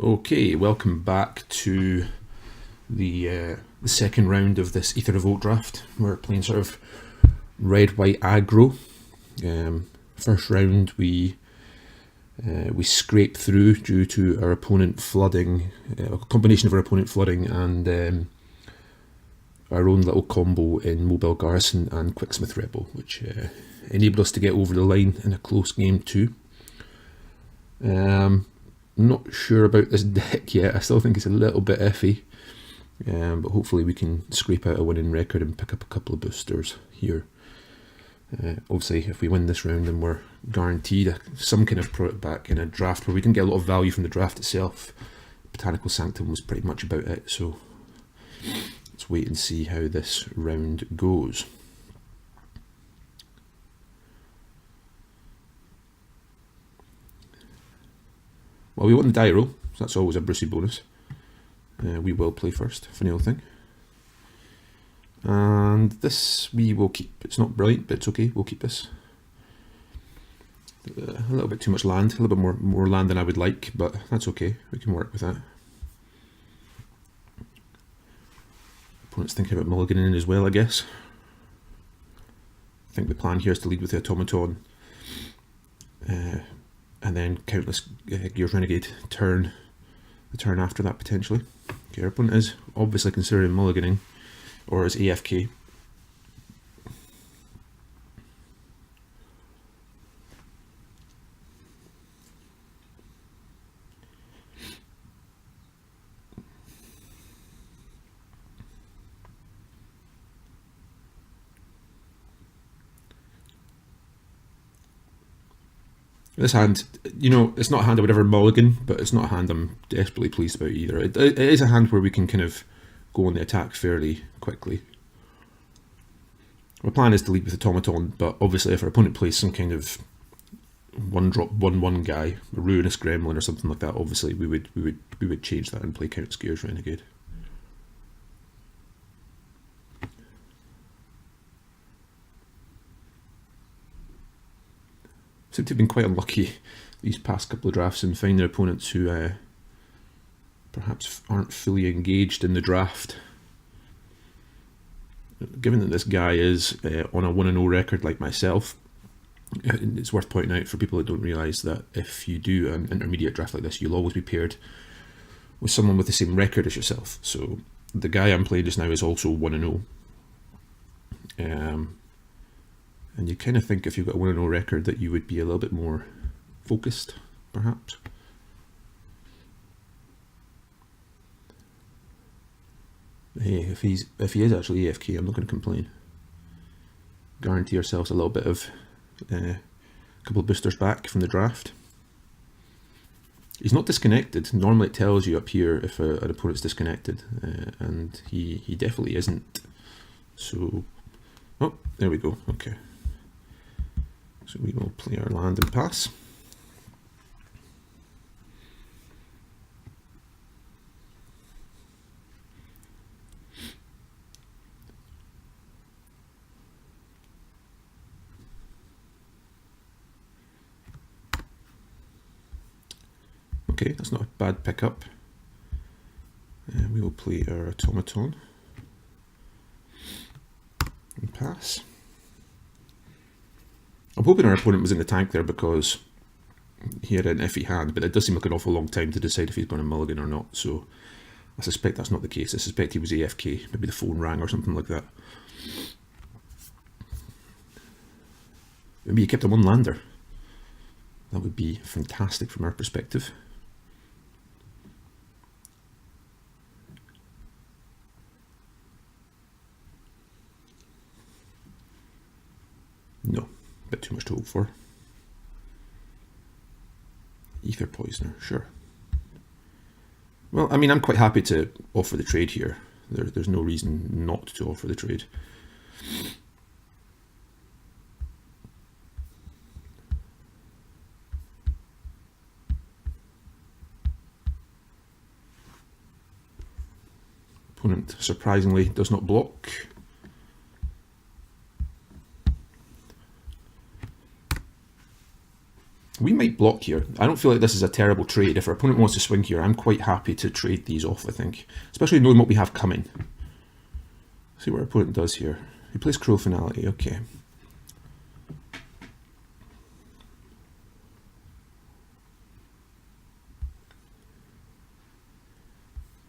Okay, welcome back to the second round of this Aether Revolt draft. We're playing sort of red-white aggro. First round we scraped through due to our opponent flooding, a combination of our opponent flooding and our own little combo in Mobile Garrison and Quicksmith Rebel, which enabled us to get over the line in a close game too. Not sure about this deck yet. I still think it's a little bit iffy, but hopefully we can scrape out a winning record and pick up a couple of boosters here. Obviously, if we win this round, then we're guaranteed some kind of product back in a draft where we didn't get a lot of value from the draft itself. Botanical Sanctum was pretty much about it, so let's wait and see how this round goes. Well, we won the die roll, so that's always a Brucey bonus. We will play first, final thing. And this we will keep. It's not brilliant, but it's okay, we'll keep this. A little bit too much land, a little bit more land than I would like, but that's okay, we can work with that. Opponent's thinking about mulliganing as well, I guess. I think the plan here is to lead with the Automaton. And then Countless Gears Renegade the turn after that potentially. Okay, our opponent is obviously considering mulliganing, or is AFK. This hand, you know, it's not a hand I would ever mulligan, but it's not a hand I'm desperately pleased about either. It is a hand where we can kind of go on the attack fairly quickly. My plan is to lead with Automaton, but obviously if our opponent plays some kind of one-drop 1/1 guy, a Ruinous Gremlin or something like that, obviously we would change that and play Countless Gears Renegade. Seem to have been quite unlucky these past couple of drafts in finding opponents who perhaps aren't fully engaged in the draft. Given that this guy is on a 1-0 record like myself, it's worth pointing out for people that don't realise that if you do an intermediate draft like this, you'll always be paired with someone with the same record as yourself. So the guy I'm playing just now is also 1-0. And you kind of think if you've got a 1-0 record that you would be a little bit more focused, perhaps. Hey, if he is actually AFK, I'm not going to complain. Guarantee ourselves a little bit of a couple of boosters back from the draft. He's not disconnected. Normally it tells you up here if an opponent's disconnected, and he definitely isn't. So, oh, there we go. Okay. So we will play our land and pass. Okay, that's not a bad pickup. We will play our Automaton and pass. I'm hoping our opponent was in the tank there because he had an iffy hand, but it does seem like an awful long time to decide if he's going to mulligan or not, so I suspect that's not the case. I suspect he was AFK, maybe the phone rang or something like that. Maybe he kept a one lander. That would be fantastic from our perspective. No. Bit too much to hope for. Aether Poisoner, sure. Well, I mean, I'm quite happy to offer the trade here. There's no reason not to offer the trade. Opponent, surprisingly, does not block. We might block here. I don't feel like this is a terrible trade. If our opponent wants to swing here, I'm quite happy to trade these off, I think. Especially knowing what we have coming. See what our opponent does here. He plays Cruel Finality, okay.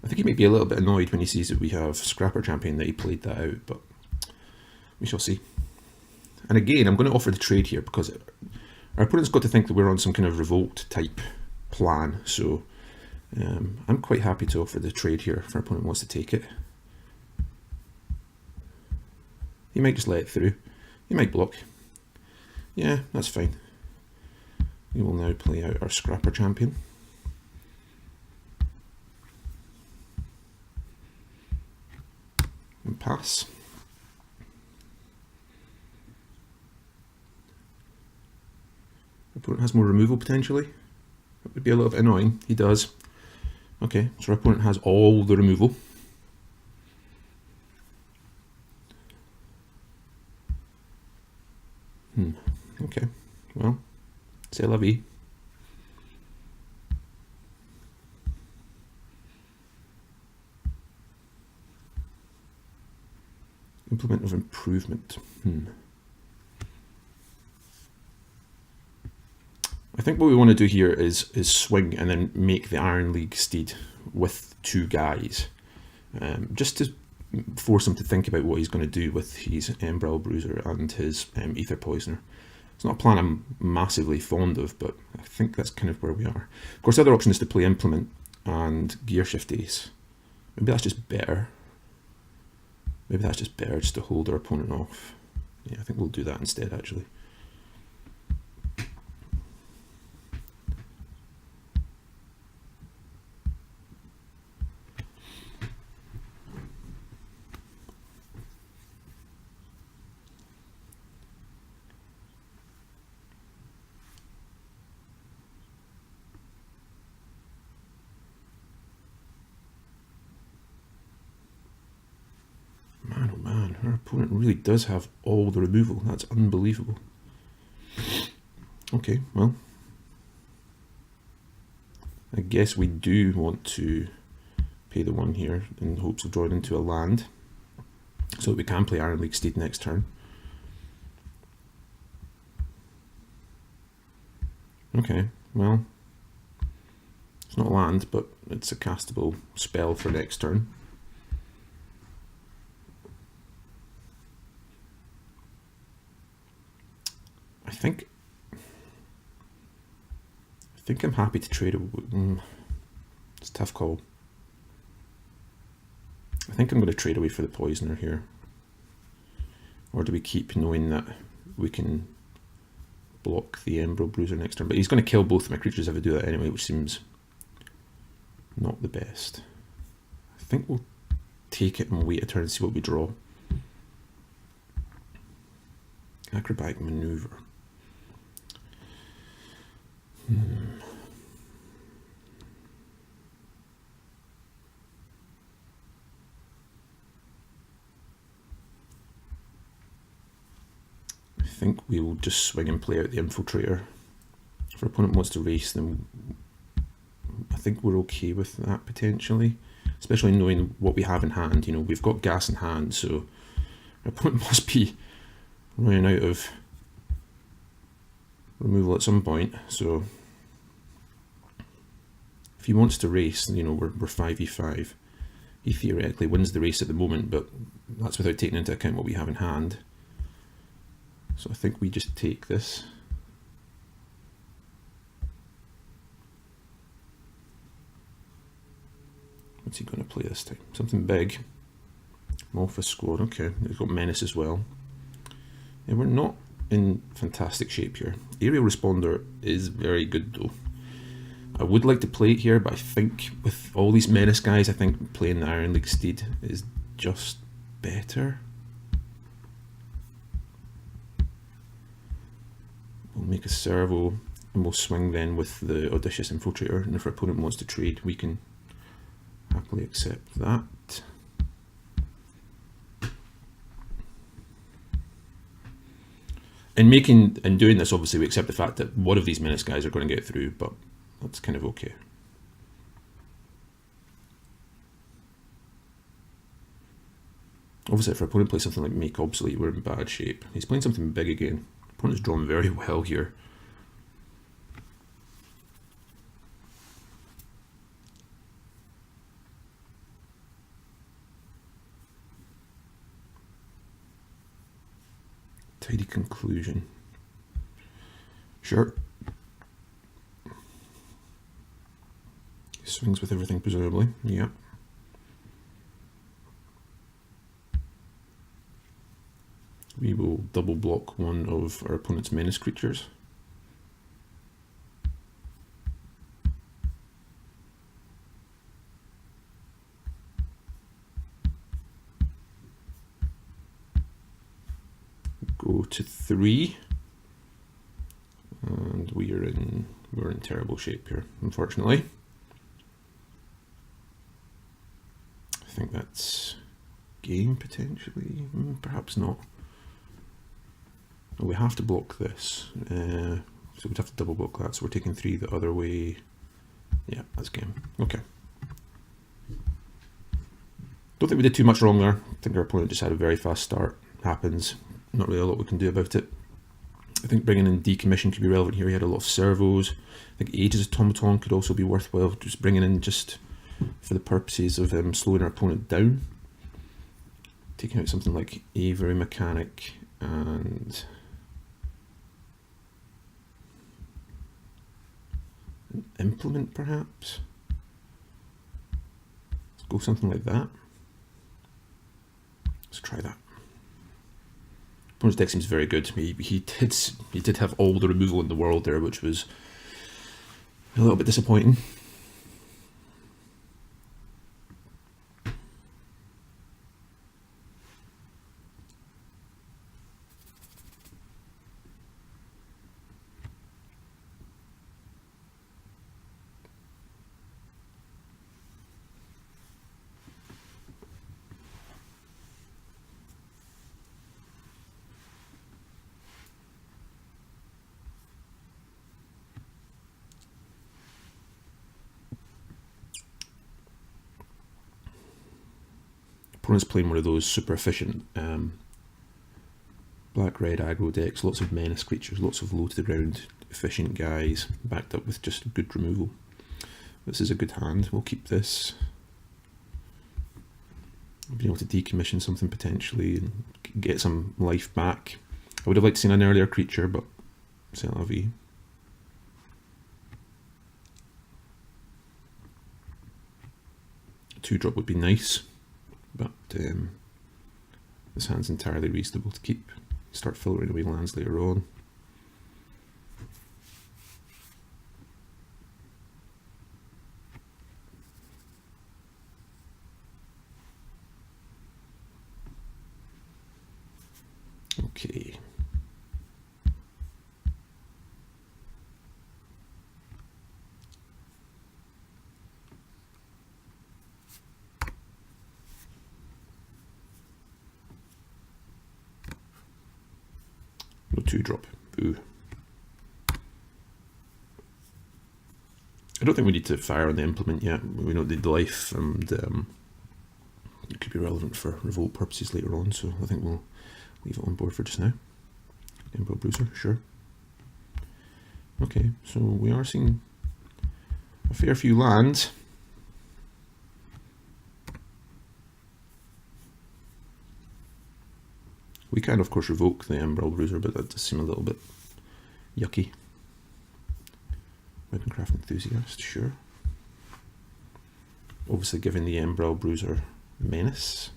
I think he might be a little bit annoyed when he sees that we have Scrapper Champion, that he played that out, but we shall see. And again, I'm going to offer the trade here because our opponent's got to think that we're on some kind of revolt type plan, so I'm quite happy to offer the trade here if our opponent wants to take it. He might just let it through. He might block. Yeah, that's fine. We will now play out our Scrapper Champion. And pass. Opponent has more removal potentially. That would be a little bit annoying. He does. Okay, so our opponent has all the removal. Okay, well, c'est la vie. Implement of improvement. I think what we want to do here is swing and then make the Iron League steed with two guys, just to force him to think about what he's going to do with his Umbrella Bruiser and his Aether Poisoner. It's not a plan I'm massively fond of, but I think that's kind of where we are. Of course, the other option is to play Implement and Gear Shift Ace. Maybe that's just better. Maybe that's just better, just to hold our opponent off. Yeah, I think we'll do that instead, actually. Man, oh man, our opponent really does have all the removal. That's unbelievable. Okay, well, I guess we do want to pay the one here in hopes of drawing into a land, so that we can play Iron League Steed next turn. Okay, well, it's not land, but it's a castable spell for next turn. I think I'm happy to trade it. It's a tough call. I think I'm going to trade away for the Poisoner here. Or do we keep knowing that we can block the Umbrella Bruiser next turn? But he's going to kill both of my creatures if I do that anyway, which seems not the best. I think we'll take it and wait a turn and see what we draw. Acrobatic Maneuver. I think we will just swing and play out the Infiltrator. If our opponent wants to race, then I think we're okay with that potentially, especially knowing what we have in hand. You know, we've got gas in hand, so our opponent must be running out of removal at some point. So if he wants to race, you know, we're 5v5. He theoretically wins the race at the moment, but that's without taking into account what we have in hand. So I think we just take this. What's he going to play this time? Something big. Malphus Squad, okay. He's got Menace as well. And we're not in fantastic shape here. Aerial Responder is very good though. I would like to play it here, but I think with all these Menace guys, I think playing the Iron League Steed is just better. We'll make a servo and we'll swing then with the Audacious Infiltrator, and if our opponent wants to trade, we can happily accept that. in doing this, obviously we accept the fact that one of these menace guys are going to get through, but that's kind of okay. Obviously, if our opponent plays something like Make Obsolete, we're in bad shape. He's playing something big again. Opponent's drawn very well here. Tidy conclusion. Sure. Swings with everything, presumably. Yeah. We will double block one of our opponent's menace creatures. Go to 3. And we're in terrible shape here, unfortunately. I think that's game potentially, perhaps not. Oh, we have to block this, so we'd have to double block that, so we're taking 3 the other way. Yeah, that's game. Okay. Don't think we did too much wrong there. I think our opponent just had a very fast start. Happens. Not really a lot we can do about it. I think bringing in Decommission could be relevant here. He had a lot of servos. I think Aegis Automaton could also be worthwhile, just bringing in just for the purposes of slowing our opponent down. Taking out something like Aether Mechanic and an Implement, perhaps. Let's go something like that. Let's try that. Opponent's deck seems very good. He did have all the removal in the world there, which was a little bit disappointing. Opponent's playing one of those super efficient black-red aggro decks, lots of menace creatures, lots of low-to-the-ground efficient guys, backed up with just good removal. This is a good hand. We'll keep this. Being able to decommission something potentially and get some life back. I would have liked to see an earlier creature, but c'est la vie. A 2-drop would be nice. But this hand's entirely reasonable to keep. Start filtering away lands later on. Okay. No 2-drop. Boo. I don't think we need to fire on the Implement yet. We don't need life, and it could be relevant for revolt purposes later on, so I think we'll leave it on board for just now. Emperor Bruiser, sure. Okay, so we are seeing a fair few lands. We can, of course, revoke the Emperor Bruiser, but that does seem a little bit yucky. Weaponcraft Enthusiast, sure. Obviously giving the Emperor Bruiser menace.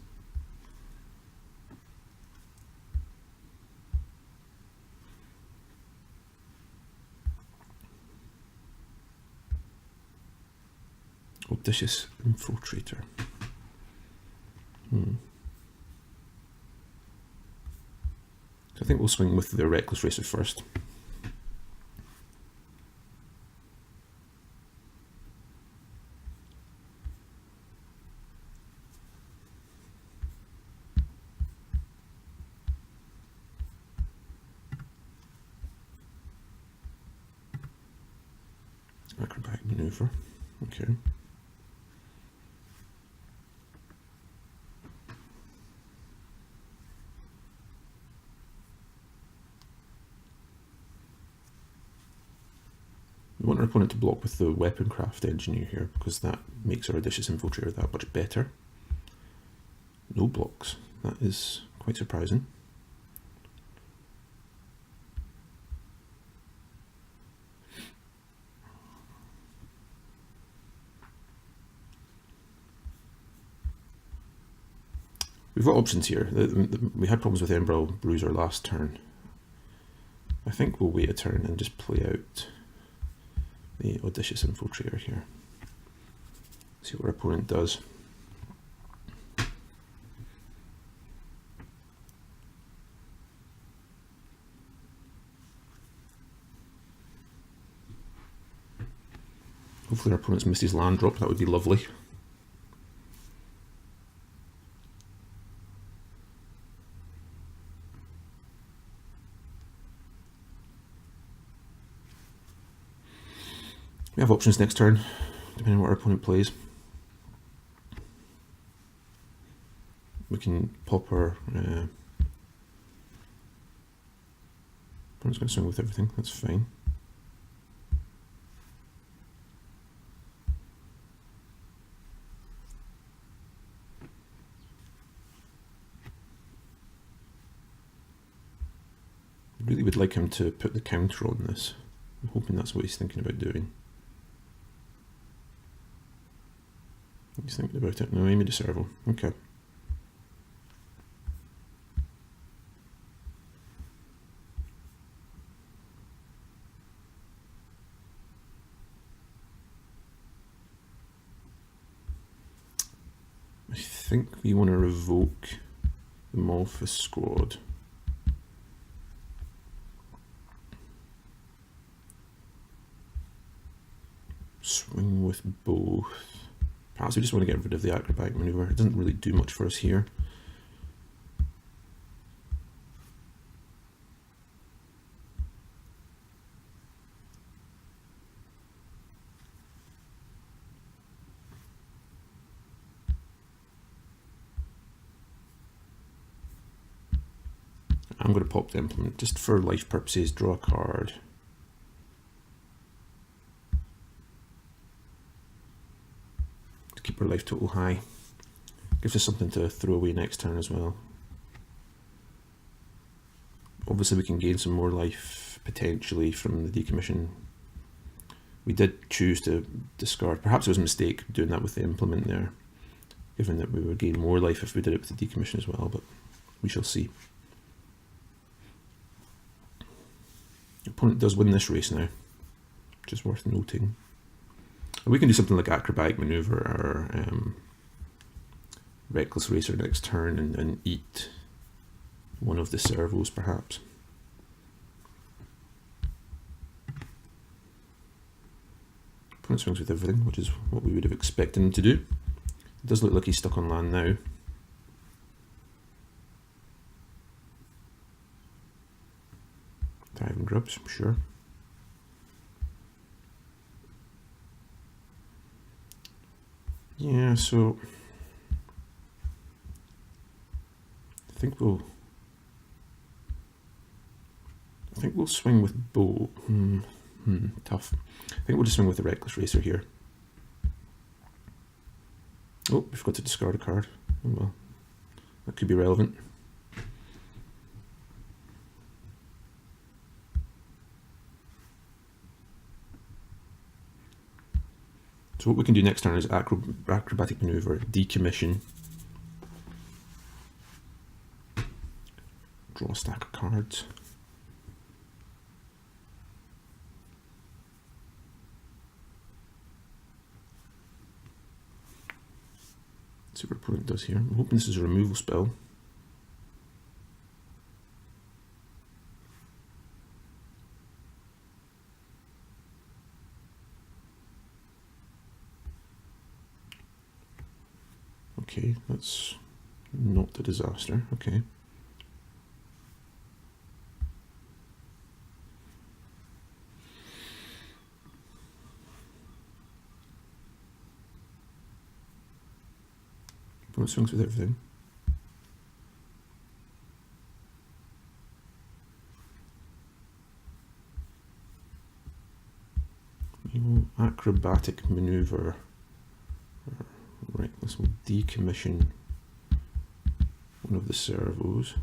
Audacious Infiltrator. So I think we'll swing with the Reckless Racer first. Acrobatic maneuver. Okay. We want our opponent to block with the Weaponcraft Engineer here, because that makes our Odysseus Infiltrator that much better. No blocks. That is quite surprising. We've got options here. We had problems with Embral Bruiser last turn. I think we'll wait a turn and just play out the Odysseus Infiltrator here. See what our opponent does. Hopefully our opponent's missed his land drop, that would be lovely. We have options next turn, depending on what our opponent plays. We can pop our... opponent's going to swing with everything, that's fine. I really would like him to put the counter on this. I'm hoping that's what he's thinking about doing. He's thinking about it. No, Amy de Servo. Okay. I think we want to revoke the Malphus squad. Swing with both. Perhaps we just want to get rid of the acrobatic maneuver. It doesn't really do much for us here. I'm going to pop the implement just for life purposes, draw a card. To keep our life total high. Gives us something to throw away next turn as well. Obviously we can gain some more life potentially from the decommission. We did choose to discard, perhaps it was a mistake doing that with the implement there, given that we would gain more life if we did it with the decommission as well, but we shall see. The opponent does win this race now, which is worth noting. We can do something like acrobatic maneuver or reckless racer next turn and eat one of the servos perhaps. Opponent swings with everything, which is what we would have expected him to do. It does look like he's stuck on land now. Thriving grubs, sure. Yeah, so I think we'll swing with bow. Tough. I think we'll just swing with the reckless racer here. Oh, we forgot to discard a card. Oh well, that could be relevant. So what we can do next turn is acrobatic maneuver, decommission, draw a stack of cards. See what our opponent does here. I'm hoping this is a removal spell. Okay, that's not a disaster. Okay. Oh, it swings with everything. Acrobatic maneuver. Right, this will decommission one of the servos.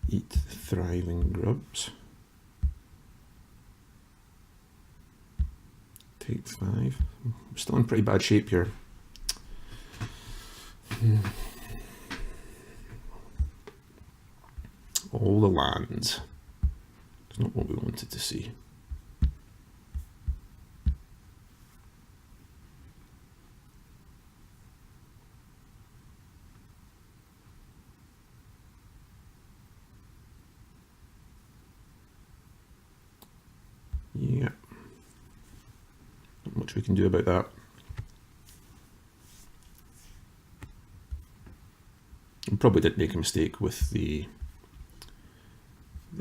Eat the thriving grubs. Take 5. I'm still in pretty bad shape here. All the lands. It's not what we wanted to see. Yeah. Not much we can do about that. I probably did make a mistake with the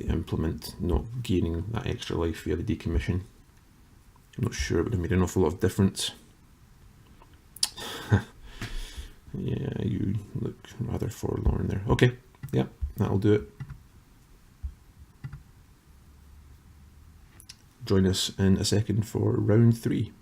implement not gaining that extra life via the decommission. I'm not sure it would have made an awful lot of difference. Yeah, you look rather forlorn there. Okay, yeah, that'll do it. Join us in a second for round 3.